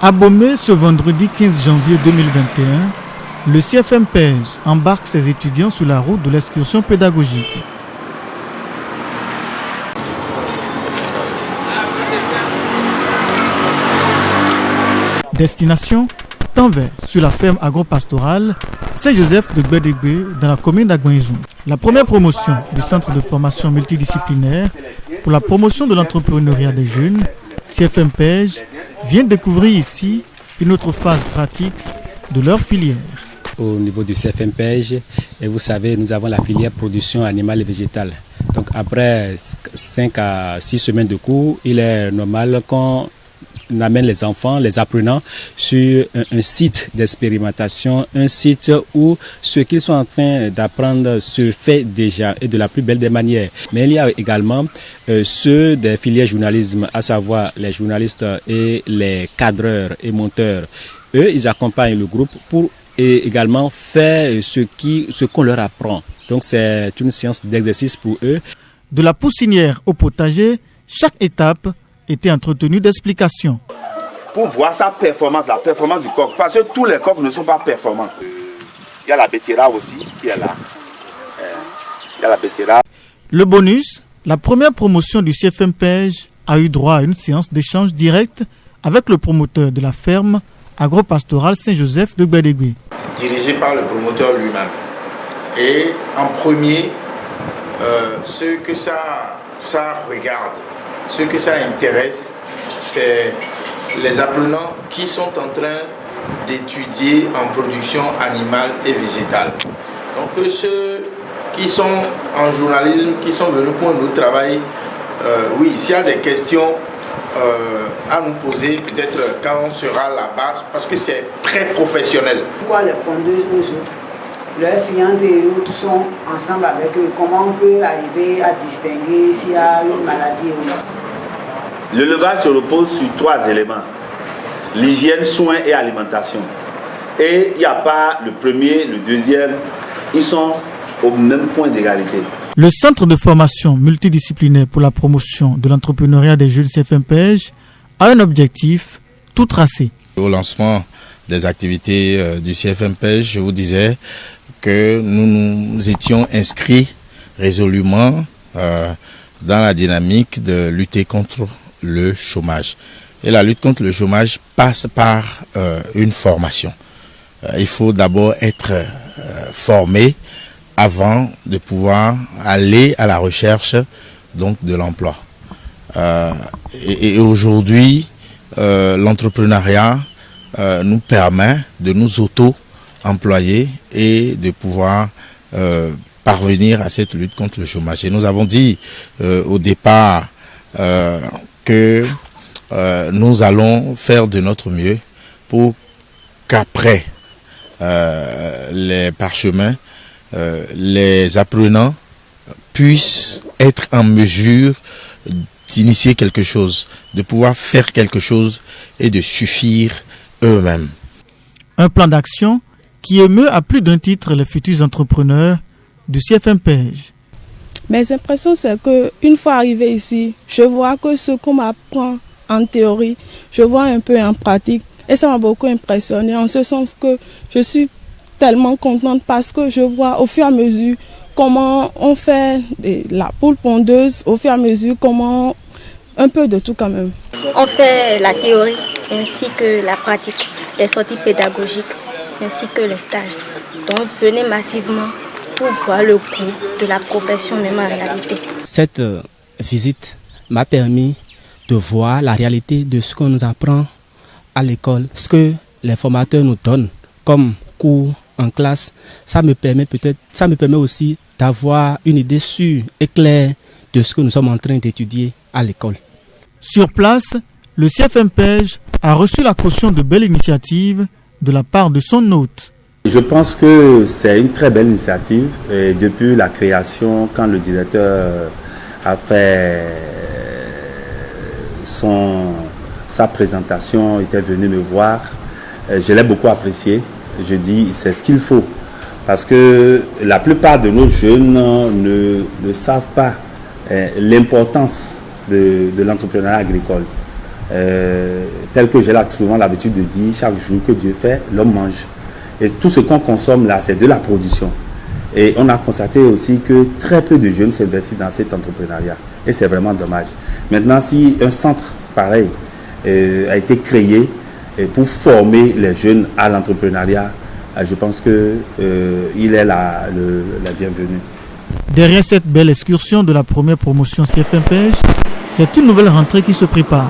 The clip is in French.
À Bomé, ce vendredi 15 janvier 2021, le CFMPEJ embarque ses étudiants sur la route de l'excursion pédagogique. Destination Tanvert, sur la ferme agro-pastorale Saint-Joseph de Gbedegbe dans la commune d'Agboinjou. La première promotion du centre de formation multidisciplinaire pour la promotion de l'entrepreneuriat des jeunes, CFMPEJ, vient découvrir ici une autre phase pratique de leur filière. Au niveau du CFMPEJ, et vous savez, nous avons la filière production animale et végétale. Donc après 5 à 6 semaines de cours, il est normal qu'on amène les enfants, les apprenants sur un site d'expérimentation, un site où ce qu'ils sont en train d'apprendre se fait déjà et de la plus belle des manières. Mais il y a également ceux des filières journalisme, à savoir les journalistes et les cadreurs et monteurs. Eux, ils accompagnent le groupe pour également faire ce qu'on leur apprend. Donc c'est une séance d'exercice pour eux. De la poussinière au potager, chaque étape était entretenu d'explications. Pour voir sa performance, la performance du coq, parce que tous les coqs ne sont pas performants. Il y a la betterave aussi qui est là. Il y a la betterave. Le bonus, la première promotion du CFMPEJ a eu droit à une séance d'échange direct avec le promoteur de la ferme agro-pastorale Saint-Joseph de Gbedegbe. Dirigé par le promoteur lui-même. Et en premier, ce que ça regarde, ce que ça intéresse, c'est les apprenants qui sont en train d'étudier en production animale et végétale. Donc ceux qui sont en journalisme, qui sont venus pour un autre travail, oui, s'il y a des questions à nous poser, peut-être quand on sera là-bas, parce que c'est très professionnel. Pourquoi les pondeuses, eux autres, leurs fiantes et autres sont ensemble avec eux? Comment on peut arriver à distinguer s'il y a une maladie ou non? L'élevage se repose sur 3 éléments. L'hygiène, soins et alimentation. Et il n'y a pas le premier, le deuxième, ils sont au même point d'égalité. Le centre de formation multidisciplinaire pour la promotion de l'entrepreneuriat des jeunes CFMPEJ a un objectif tout tracé. Au lancement des activités du CFMPEJ, je vous disais que nous étions inscrits résolument dans la dynamique de lutter contre le chômage. Et la lutte contre le chômage passe par une formation. Il faut d'abord être formé avant de pouvoir aller à la recherche donc de l'emploi. Et aujourd'hui, l'entrepreneuriat nous permet de nous auto-employer et de pouvoir parvenir à cette lutte contre le chômage. Et nous avons dit au départ que nous allons faire de notre mieux pour qu'après les parchemins, les apprenants puissent être en mesure d'initier quelque chose, de pouvoir faire quelque chose et de suffire eux-mêmes. Un plan d'action qui émeut à plus d'un titre les futurs entrepreneurs du CFMPEJ. Mes impressions, c'est qu'une fois arrivé ici, je vois que ce qu'on m'apprend en théorie, je vois un peu en pratique. Et ça m'a beaucoup impressionné, en ce sens que je suis tellement contente parce que je vois au fur et à mesure comment on fait la poule pondeuse, au fur et à mesure comment un peu de tout quand même. On fait la théorie ainsi que la pratique, les sorties pédagogiques ainsi que les stages. Donc venez massivement pour voir le cours de la profession même en réalité. Cette visite m'a permis de voir la réalité de ce qu'on nous apprend à l'école, ce que les formateurs nous donnent comme cours en classe. Ça me permet aussi d'avoir une idée sûre et claire de ce que nous sommes en train d'étudier à l'école. Sur place, le CFMPEJ a reçu la caution de belle initiative de la part de son hôte. Je pense que c'est une très belle initiative. Et depuis la création, quand le directeur a fait sa présentation, était venu me voir, je l'ai beaucoup apprécié. Je dis, c'est ce qu'il faut. Parce que la plupart de nos jeunes ne savent pas l'importance de l'entrepreneuriat agricole. tel que j'ai souvent l'habitude de dire, chaque jour que Dieu fait, l'homme mange. Et tout ce qu'on consomme là, c'est de la production. Et on a constaté aussi que très peu de jeunes s'investissent dans cet entrepreneuriat. Et c'est vraiment dommage. Maintenant, si un centre pareil a été créé pour former les jeunes à l'entrepreneuriat, je pense qu'il est la bienvenue. Derrière cette belle excursion de la première promotion CFMPEJ, c'est une nouvelle rentrée qui se prépare.